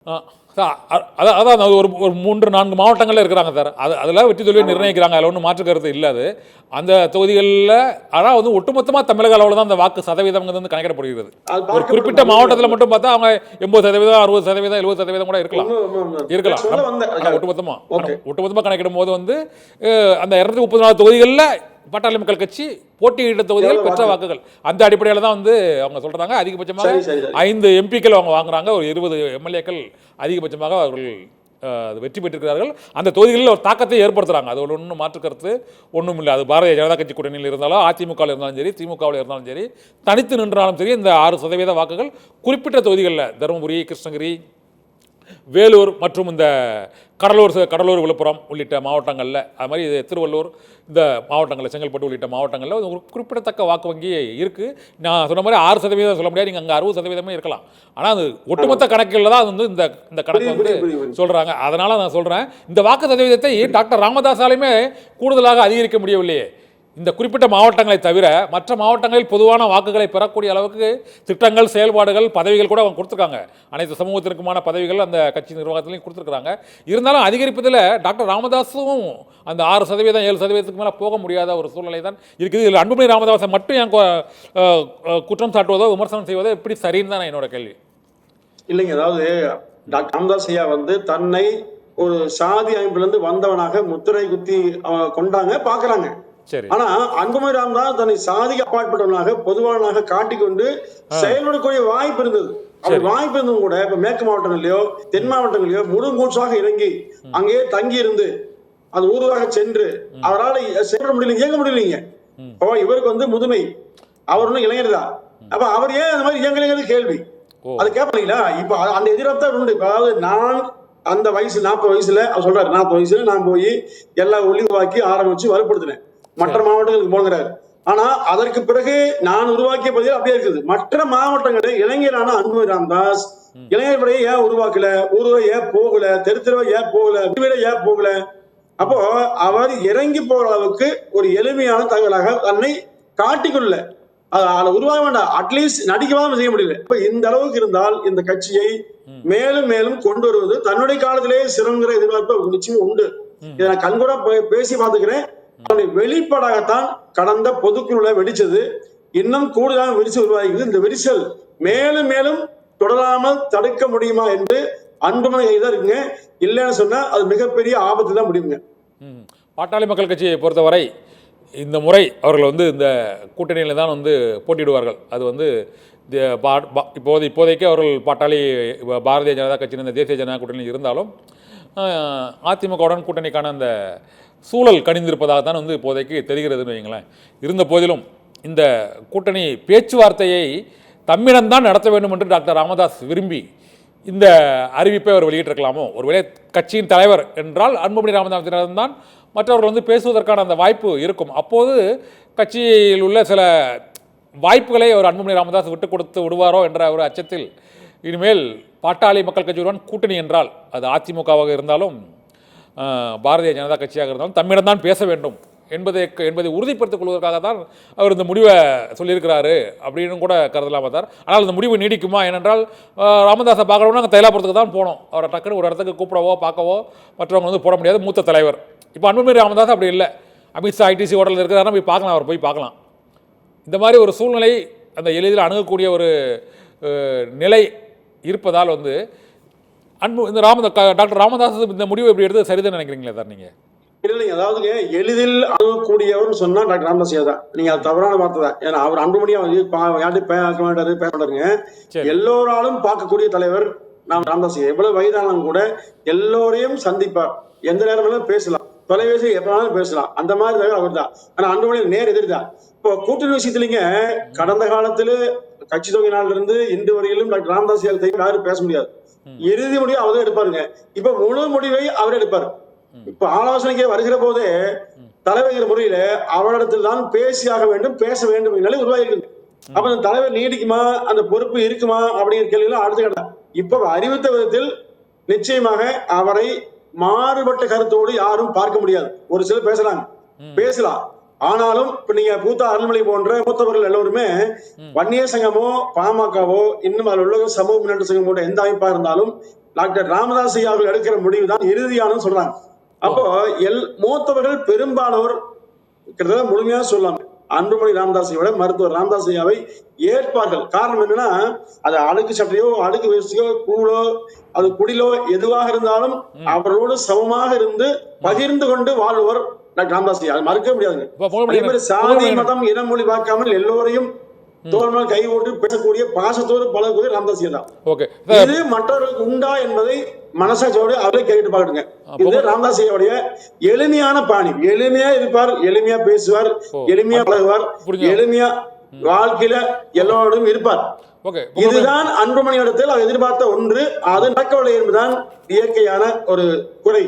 அதான் அது ஒரு 3-4 மாவட்டங்களில் இருக்கிறாங்க சார். அதில் வெற்றி தோல்வியை நிர்ணயிக்கிறாங்க. அதில் ஒன்றும் மாற்று கருத்து இல்லை. அது அந்த தொகுதிகளில் ஆனால் வந்து ஒட்டுமொத்தமாக தமிழக அளவில் தான் அந்த வாக்கு சதவீதங்கிறது வந்து கணக்கிடப்படுகிறது. ஒரு குறிப்பிட்ட மாவட்டத்தில் மட்டும் பார்த்தா அவங்க 80%, 60%, 70% கூட இருக்கலாம். ஒட்டுமொத்தமாக கணக்கிடும் போது வந்து அந்த 234 தொகுதிகளில் பாட்டாளி மக்கள் கட்சி போட்டியிட்ட தொகுதிகள் பெற்ற வாக்குகள் அந்த அடிப்படையில் தான் வந்து அவங்க சொல்றாங்க. அதிகபட்சமாக 5 எம்பிக்கள் அவங்க வாங்குறாங்க. ஒரு 20 எம்எல்ஏக்கள் அதிகபட்சமாக அவர்கள் வெற்றி பெற்றிருக்கிறார்கள். அந்த தொகுதிகளில் ஒரு தாக்கத்தை ஏற்படுத்துறாங்க. அது ஒன்றும் மாற்று கருத்து ஒன்றும் இல்லை. அது பாரதிய ஜனதா கட்சி கூட்டணியில் இருந்தாலும், அதிமுகவில் இருந்தாலும் சரி, திமுகவில் இருந்தாலும் சரி, தனித்து நின்றாலும் சரி, இந்த 6% வாக்குகள் குறிப்பிட்ட தொகுதிகளில் தருமபுரி, கிருஷ்ணகிரி, வேலூர் மற்றும் இந்த கடலூர், விழுப்புரம் உள்ளிட்ட மாவட்டங்களில், அது மாதிரி திருவள்ளூர், இந்த மாவட்டங்களில், செங்கல்பட்டு உள்ளிட்ட மாவட்டங்களில் ஒரு குறிப்பிடத்தக்க வாக்கு வங்கி இருக்குது. நான் சொன்ன மாதிரி 6% சொல்ல முடியாது, நீங்கள் அங்கே 60% இருக்கலாம். ஆனால் அது ஒட்டுமொத்த கணக்கில் தான் அது வந்து இந்த கணக்கு வந்து சொல்கிறாங்க. அதனால் நான் சொல்கிறேன், இந்த வாக்கு சதவீதத்தை டாக்டர் ராமதாஸாலையுமே கூடுதலாக அதிகரிக்க முடியவில்லையே. இந்த குறிப்பிட்ட மாவட்டங்களை தவிர மற்ற மாவட்டங்களில் பொதுவான வாக்குகளை பெறக்கூடிய அளவுக்கு திட்டங்கள், செயல்பாடுகள், பதவிகள் கூட அவங்க கொடுத்துருக்காங்க. அனைத்து சமூகத்திற்குமான பதவிகள் அந்த கட்சி நிர்வாகத்திலையும் கொடுத்துருக்காங்க. இருந்தாலும் அதிகரிப்பதில் டாக்டர் ராமதாஸும் அந்த 6%, 7%க்கு மேலே போக முடியாத ஒரு சூழ்நிலை தான் இருக்குது. இதில் அன்புமணி ராமதாஸை மட்டும் என் குற்றம் சாட்டுவதோ விமர்சனம் செய்வதோ எப்படி சரின்னு தான் என்னோட கேள்வி. இல்லைங்க, அதாவது டாக்டர் ராமதாஸ் ஐயா வந்து தன்னை ஒரு சாதி அமைப்பிலிருந்து வந்தவனாக முத்திரை குத்தி கொண்டாங்க, பாக்குறாங்க. ஆனா அன்புமணி ராமதாஸ் தன்னை சாதிக்கு அப்பாற்பட்டவனாக பொதுவானாக காட்டிக்கொண்டு செயல்படக்கூடிய வாய்ப்பு இருந்தது. அப்படி வாய்ப்பு இருந்தும் கூட இப்ப மேற்கு மாவட்டங்களிலோ தென் மாவட்டங்களிலோ முழுங்கூச்சாக இறங்கி அங்கேயே தங்கி இருந்து அது ஊர்வலாக சென்று அவரால் செயல்பட முடியல, இயங்க முடியலைங்க. இவருக்கு வந்து முதுமை, அவர் ஒன்னும் இளைஞர் தான். அப்ப அவர் ஏன் அந்த மாதிரி இயங்கலைங்கிறது கேள்வி. அது கேட்பீங்களா? இப்ப அந்த எதிர்த்தான் உண்டு. இப்ப அதாவது நான் அந்த வயசு 40 வயசுல அவர் சொல்றாரு, 40 வயசுல நான் போய் எல்லா ஒளிவாக்கி ஆரம்பிச்சு வலுப்படுத்தினேன், மற்ற மாவட்டங்களுக்கு போகிறாரு. ஆனா அதற்கு பிறகு நான் உருவாக்கிய பகுதியில் அப்படியே இருக்குது. மற்ற மாவட்டங்களில் இளைஞரான அன்புமணி ராமதாஸ் இளைஞர் படையை ஏன் உருவாக்கல, ஊர்வலம் ஏன் போகல, தெருத்தெருவா ஏன் போகல, வீட ஏன் போகல? அப்போ அவர் இறங்கி போற அளவுக்கு ஒரு எளிமையான தகவலாக தன்னை காட்டிக்கொள்ள அதை உருவாக வேண்டாம், அட்லீஸ்ட் நடிக்கவாம செய்ய முடியல. இப்ப இந்த அளவுக்கு இருந்தால் இந்த கட்சியை மேலும் மேலும் கொண்டு வருவது தன்னுடைய காலத்திலேயே சிறங்கிற எதிர்பார்ப்பு நிச்சயம் உண்டு. இதை நான் கண்கூட பேசி பார்த்துக்கிறேன். வெளிப்படாகத்தான் கடந்த பொதுக்குழுல வெடிச்சது. இன்னும் கூடுதலாக விரிசல் உருவாகிறது. இந்த விரிசல் மேலும் மேலும் தொடராமல் தடுக்க முடியுமா என்று அன்புமணி தான் இருக்குங்க. இல்லைன்னு சொன்னா அது மிகப்பெரிய ஆபத்து தான் முடியுங்க. பாட்டாளி மக்கள் கட்சியை பொறுத்தவரை இந்த முறை அவர்கள் வந்து இந்த கூட்டணியில் தான் வந்து போட்டியிடுவார்கள். அது வந்து இப்போதைக்கு அவர்கள் பாரதிய ஜனதா கட்சியின் இந்த தேசிய ஜனதா கூட்டணியில் இருந்தாலும் அதிமுகவுடன் கூட்டணிக்கான அந்த சூழல் கணிந்திருப்பதாக தான் வந்து இப்போதைக்கு தெரிகிறதுன்னு வைங்களேன். இருந்த போதிலும் இந்த கூட்டணி பேச்சுவார்த்தையை தம்மிடம்தான் நடத்த வேண்டும் என்று டாக்டர் ராமதாஸ் விரும்பி இந்த அறிவிப்பை அவர் வெளியிட்டிருக்கலாமோ. ஒருவேளை கட்சியின் தலைவர் என்றால் அன்புமணி ராமதாஸிடம் மற்றவர்கள் வந்து பேசுவதற்கான அந்த வாய்ப்பு இருக்கும். அப்போது கட்சியில் உள்ள சில வாய்ப்புகளை அவர் அன்புமணி ராமதாஸ் விட்டு கொடுத்து விடுவாரோ என்ற ஒரு அச்சத்தில் இனிமேல் பாட்டாளி மக்கள் கட்சியுடன் கூட்டணி என்றால் அது அதிமுகவாக இருந்தாலும் பாரதிய ஜனதா கட்சியாக இருந்தாலும் தம்மிடம்தான் பேச வேண்டும் என்பதை உறுதிப்படுத்திக் கொள்வதற்காக தான் அவர் இந்த முடிவை சொல்லியிருக்கிறாரு அப்படின்னு கூட கருதலாம் பார்த்தார். ஆனால் இந்த முடிவு நீடிக்குமா? ஏனென்றால் ராமதாஸை பார்க்கணும்னா அங்கே தைலாபுரத்துக்கு தான் போகணும். அவரை டக்குன்னு ஒரு இடத்துக்கு கூப்பிடவோ பார்க்கவோ மற்றவங்க வந்து போட முடியாது, மூத்த தலைவர். இப்போ அன்புமணி ராமதாஸ் அப்படி இல்லை. அமித்ஷா ஐடிசி ஹோட்டலில் இருக்கிறாருன்னா போய் பார்க்கலாம், அவர் போய் பார்க்கலாம். இந்த மாதிரி ஒரு சூழ்நிலை அந்த எளிதில் அணுகக்கூடிய ஒரு நிலை இருப்பதால் வந்து டாக்டர் ராமதாஸ் இந்த முடிவு எப்படி எடுத்து சரிதான் நினைக்கிறீங்களா சார் நீங்க? இல்லைங்க, அதாவதுங்க எளிதில் அணுகக்கூடியவர்னு சொன்னா டாக்டர் ராமதாஸ் தான். நீங்க அது தவறான வார்த்தை தான். ஏன்னா அவர் அன்புமணியா பேசுறாருங்க. எல்லோராலும் பார்க்கக்கூடிய தலைவர் ராமதாஸ். எவ்வளவு வயதானாலும் கூட எல்லோரையும் சந்திப்பார், எந்த நேரம் பேசலாம், தொலைபேசி எப்பனாலும் பேசலாம். அந்த மாதிரி தலைவர் அவர் தான். ஆனா அன்புமணி நேர் எதிர்தான். இப்போ கூட்டணி விஷயத்துலங்க கடந்த காலத்துல கட்சி தொகை நாள்ல இருந்து இன்று வரையிலும் டாக்டர் ராமதாஸ் யாரும் பேச முடியாது. இறுதி முடிவு அவர் எடுப்பாருங்க. இப்ப முழு முடிவை அவர் எடுப்பார். இப்ப ஆலோசனைக்கு வருகிற போதே தலைவர் முறையில அவரிடத்தில் தான் பேசியாக வேண்டும், பேச வேண்டும் நிலை உருவாகிருக்கு. அப்ப அந்த தலைவர் நீடிக்குமா, அந்த பொறுப்பு இருக்குமா அப்படிங்கிற கேள்விகள் அடுத்த கட்ட. இப்ப அறிவித்த விதத்தில் நிச்சயமாக அவரை மாறுபட்ட கருத்தோடு யாரும் பார்க்க முடியாது. ஒரு சிலர் பேசலாம். ஆனாலும் இப்ப நீங்க பூத்தா அருள்மொழி போன்ற மூத்தவர்கள் எல்லோருமே வன்னியர் சங்கமோ பாமகவோ இன்னும் அதில் உள்ள சமூக முன்னேற்ற சங்கம் போன்ற எந்த அமைப்பா இருந்தாலும் டாக்டர் ராமதாஸ் ஐயா அவர்கள் எடுக்கிற முடிவு தான் இறுதியானு சொல்றாங்க. அப்போ மூத்தவர்கள் பெரும்பாலோர் கிட்டத்தட்ட முழுமையா சொல்லலாம் அன்புமணி ராமதாஸையோட மருத்துவர் ராமதாஸ் ஐயாவை ஏற்பார்கள். காரணம் என்னன்னா, அது அழுக்கு சட்டையோ அழுக்கு வேஷ்டியோ கூடோ அது குடிலோ எதுவாக இருந்தாலும் அவர்களோடு சமமாக இருந்து பகிர்ந்து கொண்டு வாழ்வர் டாக்டர் ராமதாஸ் ஐயா. அது மறுக்க முடியாதுங்க. அதே மாதிரி சாதி மதம் இனம் மொழி பார்க்காமல் எல்லோரையும் தோல்மல் கை ஓட்டு பேசக்கூடிய பாசத்தோடு பழகக்கூடிய ராமதாஸ் ஐயா தான். இது மற்றவர்களுக்கு உண்டா என்பதை மனசாட்சியோடு அவரை கேட்டு பாருங்க. இது ராமதாஸ் ஐயாவுடைய எளிமையான பாணி. எளிமையா இருப்பார், எளிமையா பேசுவார், எளிமையா பழகுவார், எளிமையா வாழ்க்கையில எல்லோரும் இருப்பார். இதுதான் அன்புமணி இடத்தில் அவர் எதிர்பார்த்த ஒன்று. அது நடக்கவில்லை என்பதுதான் இயற்கையான ஒரு குறை.